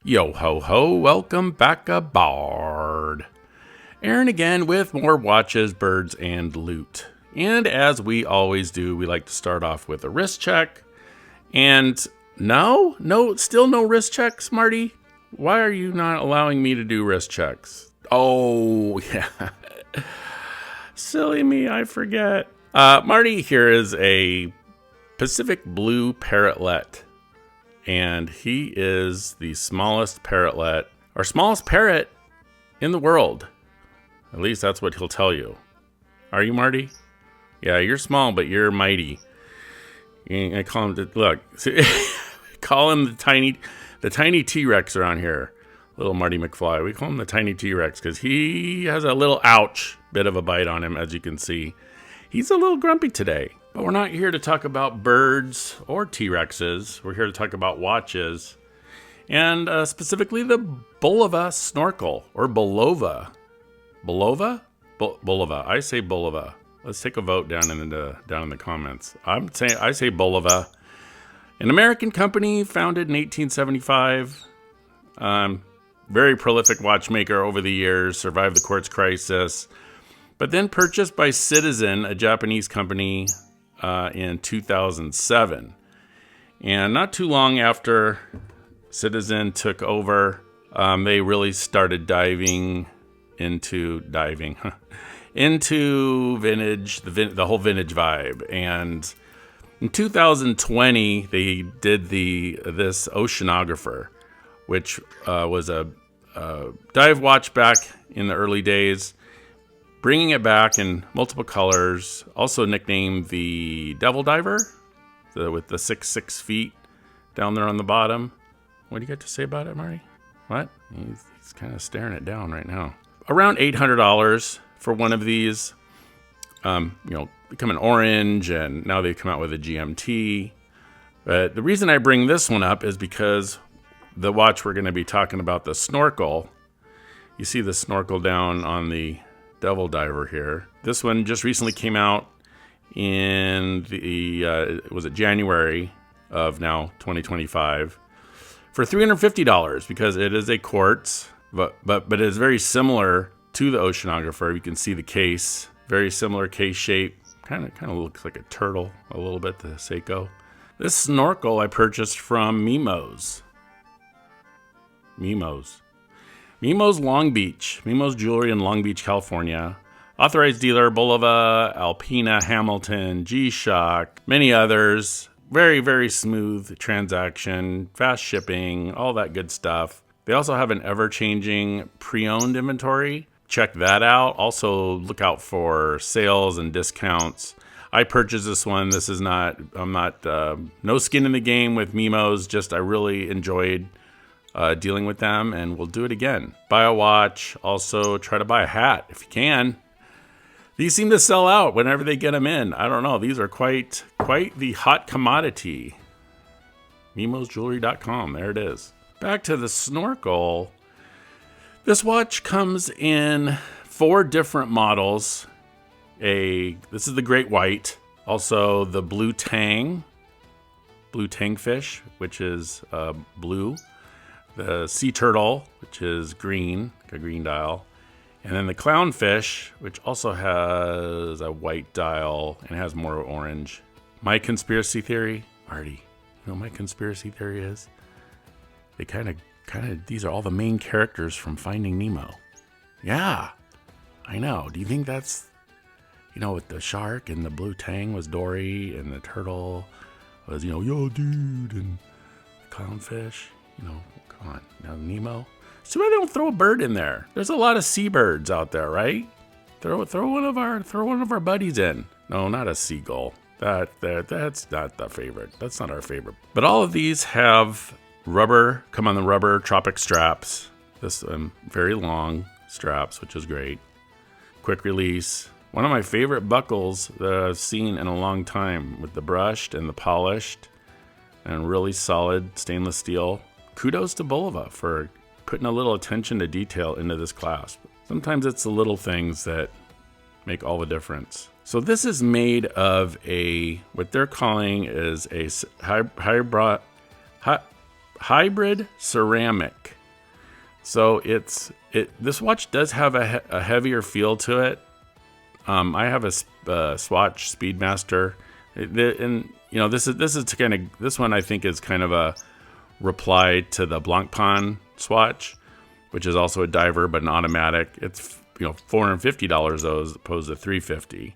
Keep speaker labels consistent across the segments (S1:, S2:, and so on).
S1: Yo ho ho, welcome back aboard. Aaron again with more watches, birds, and loot. And as we always do, we like to start off with a wrist check. And still no wrist checks, Marty? Why are you not allowing me to do wrist checks? Oh, yeah. Silly me, I forget. Marty here is a Pacific Blue Parrotlet. And he is the smallest parrotlet, or smallest parrot in the world. At least that's what he'll tell you. Are you, Marty? Yeah, you're small, but you're mighty. I call him, call him the tiny T-Rex around here. Little Marty McFly. We call him the tiny T-Rex because he has a little bit of a bite on him, as you can see. He's a little grumpy today. But we're not here to talk about birds or T-Rexes. We're here to talk about watches. And specifically the Bulova Snorkel, or Bulova. Bulova? Bulova. I say Bulova. Let's take a vote down in the comments. I say Bulova. An American company founded in 1875. Very prolific watchmaker over the years. Survived the quartz crisis. But then purchased by Citizen, a Japanese company, in 2007. And not too long after Citizen took over, they really started diving into vintage, the whole vintage vibe. And in 2020, they did this Oceanographer, which was a dive watch back in the early days, bringing it back in multiple colors, also nicknamed the Devil Diver, with the 6 feet down there on the bottom. What do you got to say about it, Marty? What? He's kind of staring it down right now. Around $800 for one of these. They come in orange, and now they've come out with a GMT. But the reason I bring this one up is because the watch we're going to be talking about, the Snorkel, you see the Snorkel down on the Devil Diver here. This one just recently came out in January of now 2025 for $350 because it is a quartz, but it is very similar to the Oceanographer. You can see the case, very similar case shape, kind of looks like a turtle a little bit, the Seiko. This Snorkel I purchased from Mimo's Long Beach. Mimo's Jewelry in Long Beach, California. Authorized dealer, Bulova, Alpina, Hamilton, G-Shock, many others. Very, very smooth transaction, fast shipping, all that good stuff. They also have an ever-changing pre-owned inventory. Check that out. Also, look out for sales and discounts. I purchased this one. I'm not no skin in the game with Mimo's, just I really enjoyed dealing with them, and we'll do it again. Buy a watch. Also, try to buy a hat if you can. These seem to sell out whenever they get them in. I don't know. These are quite the hot commodity. Mimosjewelry.com. There it is. Back to the Snorkel. This watch comes in 4 different models. This is the Great White. Also, the blue tangfish, which is blue. The sea turtle, which is green, like a green dial. And then the clownfish, which also has a white dial and has more orange. My conspiracy theory, Marty, you know what my conspiracy theory is? They kind of, these are all the main characters from Finding Nemo. Yeah, I know. Do you think that's, with the shark and the blue tang was Dory and the turtle was, yo, dude, and the clownfish, come on. Now, Nemo. See why they don't throw a bird in there. There's a lot of seabirds out there, right? Throw one of our buddies in. No, not a seagull. That's not the favorite. That's not our favorite. But all of these have come on the rubber tropic straps. This very long straps, which is great. Quick release. One of my favorite buckles that I've seen in a long time, with the brushed and the polished and really solid stainless steel. Kudos to Bulova for putting a little attention to detail into this clasp. Sometimes it's the little things that make all the difference. So this is made of what they're calling is a hybrid ceramic So this watch does have a heavier feel to it. I have a Swatch Speedmaster, and you know this one I think is kind of a reply to the Blancpain Swatch, which is also a diver but an automatic. It's $450 though, as opposed to $350.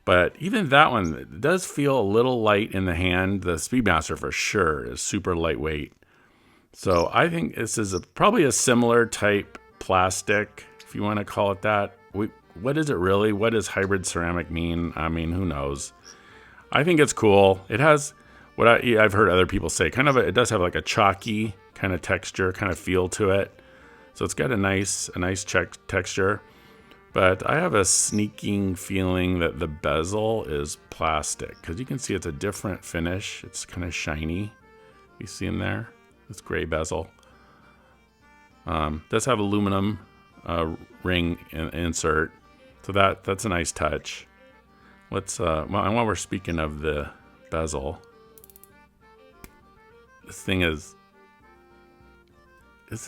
S1: But even that one does feel a little light in the hand. The Speedmaster for sure is super lightweight. So I think this is probably a similar type plastic, if you want to call it that. What is it really? What does hybrid ceramic mean? I mean, who knows? I think it's cool. It has what I've heard other people say. It does have like a chalky kind of texture, kind of feel to it. So it's got a nice texture. But I have a sneaking feeling that the bezel is plastic, because you can see it's a different finish. It's kind of shiny. You see in there? This gray bezel. Does have aluminum ring insert, so that's a nice touch. Let's and while we're speaking of the bezel, this is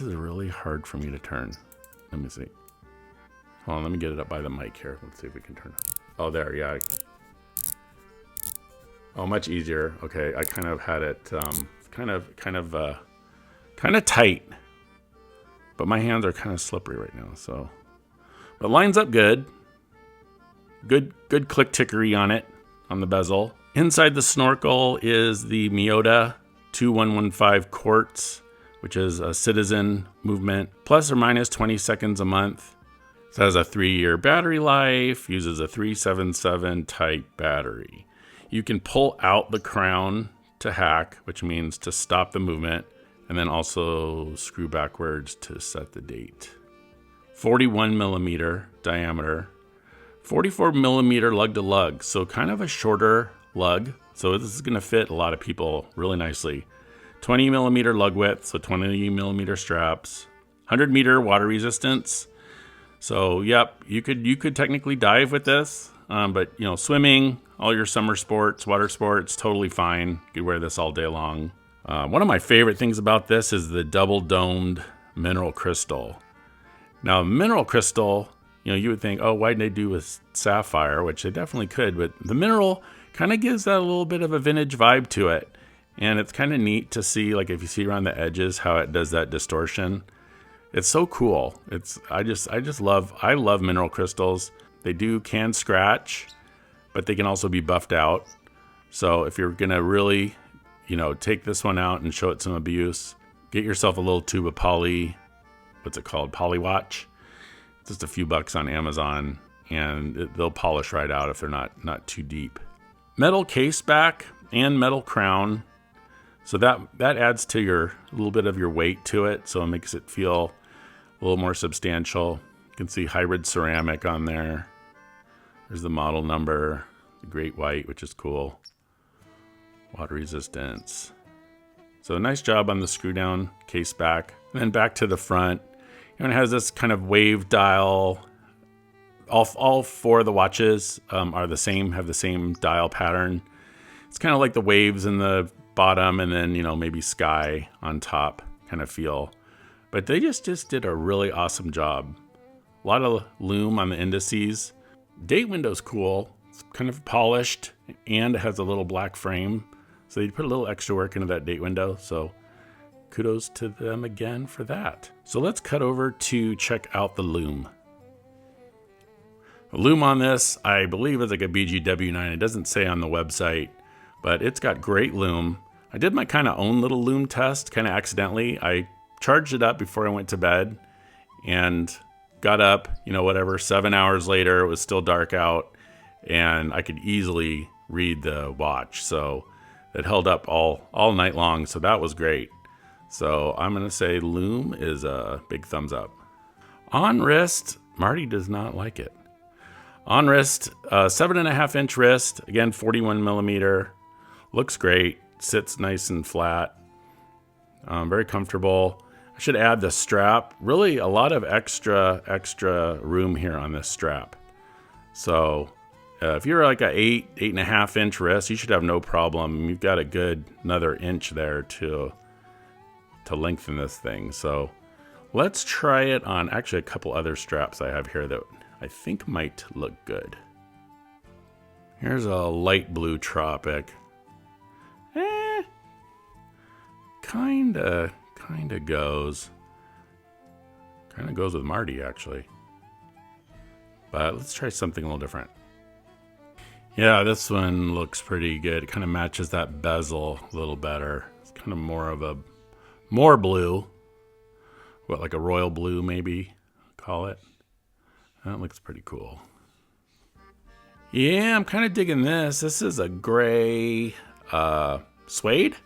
S1: really hard for me to turn. Let me see. Hold on, let me get it up by the mic here. Let's see if we can turn it. Oh, there, yeah. Oh, much easier. Okay, I kind of had it kind of tight, but my hands are kind of slippery right now. So, but it lines up good. Good click tickery on it, on the bezel. Inside the snorkel is the Miyota 2115 quartz, which is a citizen movement, plus or minus 20 seconds a month. It has a 3-year battery life, uses a 377 type battery. You can pull out the crown to hack, which means to stop the movement, and then also screw backwards to set the date. 41 millimeter diameter, 44 millimeter lug to lug, so kind of a shorter lug. So this is gonna fit a lot of people really nicely. 20 millimeter lug width, so 20 millimeter straps, 100 meter water resistance. So yep, you could technically dive with this, but swimming, all your summer sports, water sports, totally fine. You could wear this all day long. One of my favorite things about this is the double domed mineral crystal. Now mineral crystal, you would think, oh, why didn't they do with sapphire, which they definitely could, but the mineral kind of gives that a little bit of a vintage vibe to it. And it's kind of neat to see, like if you see around the edges, how it does that distortion. It's so cool. I love mineral crystals. They can scratch, but they can also be buffed out. So if you're gonna really, take this one out and show it some abuse, get yourself a little tube of PolyWatch. Just a few bucks on Amazon, and they'll polish right out if they're not too deep. Metal case back and metal crown. So that adds to a little bit of your weight to it. So it makes it feel a little more substantial. You can see hybrid ceramic on there. There's the model number, the Great White, which is cool. Water resistance. So a nice job on the screw down case back. And then back to the front. It has this kind of wave dial. All four of the watches are the same, have the same dial pattern. It's kind of like the waves in the bottom and then, maybe sky on top kind of feel. But they just did a really awesome job. A lot of LUME on the indices. Date window's cool. It's kind of polished and it has a little black frame. So they put a little extra work into that date window. So kudos to them again for that. So let's cut over to check out the LUME. The LUME on this, I believe, is like a BGW9. It doesn't say on the website, but it's got great LUME. I did my kind of own little LUME test, kind of accidentally. I charged it up before I went to bed and got up, 7 hours later, it was still dark out and I could easily read the watch. So it held up all night long. So that was great. So I'm going to say LUME is a big thumbs up. On wrist, Marty does not like it. On wrist, 7.5 inch wrist, again, 41 millimeter. Looks great, sits nice and flat. Very comfortable. I should add the strap. Really a lot of extra room here on this strap. So if you're like a 8.5 inch wrist, you should have no problem. You've got a good another inch there to lengthen this thing. So Let's try it on actually a couple other straps I have here that I think might look good. Here's a light blue tropic. Kinda goes. Kinda goes with Marty, actually. But let's try something a little different. Yeah, this one looks pretty good. It kind of matches that bezel a little better. It's kind of more blue. What, like a royal blue, maybe, call it. That looks pretty cool. Yeah, I'm kind of digging this. This is a gray suede.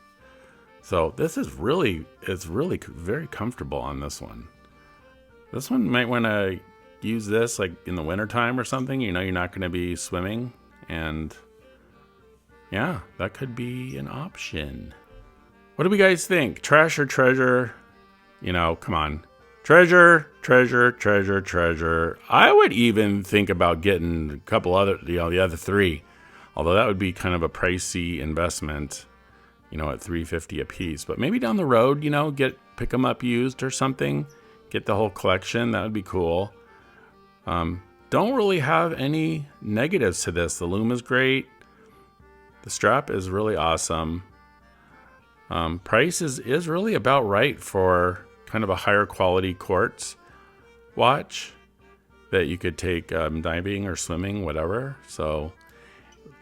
S1: So this is really, it's really very comfortable on this one. This one might want to use this like in the wintertime or something. You know, you're not going to be swimming. And yeah, that could be an option. What do we guys think? Trash or treasure? You know, come on. Treasure, treasure, treasure, treasure. I would even think about getting a couple other, the other three. Although that would be kind of a pricey investment, you know, at $3.50 a piece. But maybe down the road, you know, pick them up used or something. Get the whole collection. That would be cool. Don't really have any negatives to this. The LUME is great. The strap is really awesome. Price is really about right for kind of a higher quality quartz watch that you could take diving or swimming, whatever. So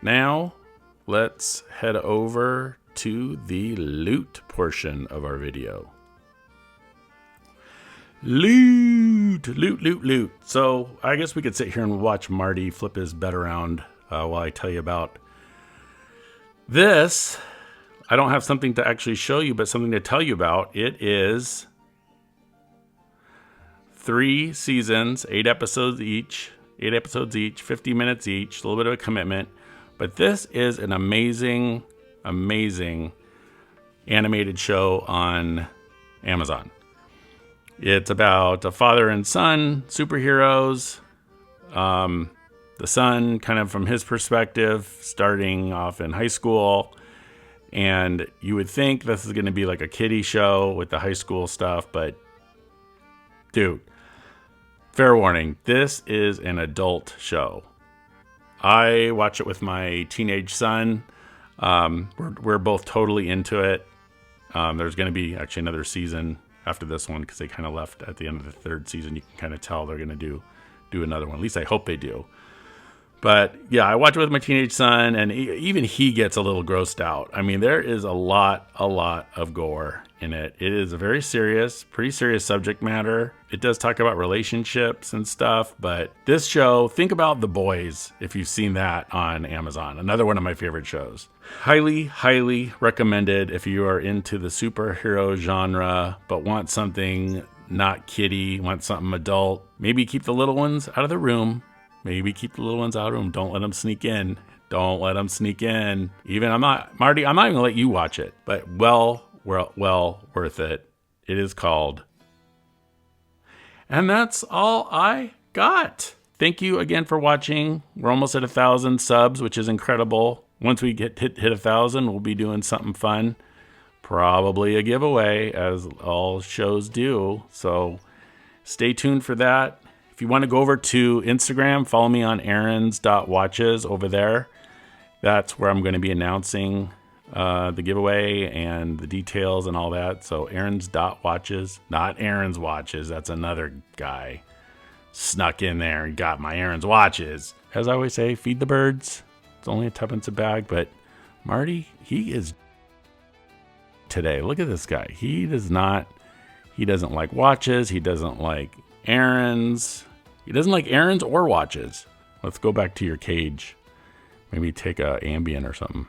S1: now let's head over to the loot portion of our video. Loot. So I guess we could sit here and watch Marty flip his bed around while I tell you about this. I don't have something to actually show you, but something to tell you about. It is 3 seasons, 8 episodes each, 50 minutes each, a little bit of a commitment. But this is an amazing, amazing animated show on Amazon. It's about a father and son, superheroes. The son, kind of from his perspective, starting off in high school. And you would think this is going to be like a kiddie show with the high school stuff. But, dude, fair warning, this is an adult show. I watch it with my teenage son. We're both totally into it. There's going to be actually another season after this one because they kind of left at the end of the 3rd season. You can kind of tell they're going to do another one. At least I hope they do. But yeah, I watch it with my teenage son, and even he gets a little grossed out. I mean, there is a lot of gore in it. It is a very serious, pretty serious subject matter. It does talk about relationships and stuff, but this show, think about The Boys, if you've seen that on Amazon. Another one of my favorite shows. Highly recommended if you are into the superhero genre, but want something not kiddie, want something adult. Maybe keep the little ones out of the room. Don't let them sneak in. Even Marty, I'm not even gonna let you watch it, but well worth it. It is called. And that's all I got. Thank you again for watching. We're almost at 1,000 subs, which is incredible. Once we hit 1,000, we'll be doing something fun. Probably a giveaway, as all shows do. So stay tuned for that. If you want to go over to Instagram, follow me on aarons.watches over there. That's where I'm going to be announcing the giveaway and the details and all that. So aarons.watches, not Aaron's Watches. That's another guy snuck in there and got my Aaron's Watches. As I always say, feed the birds. It's only a 2 a bag, but Marty, he is today. Look at this guy. He doesn't like watches. He doesn't like Aaron's. He doesn't like Aaron's or watches. Let's go back to your cage. Maybe take a Ambien or something.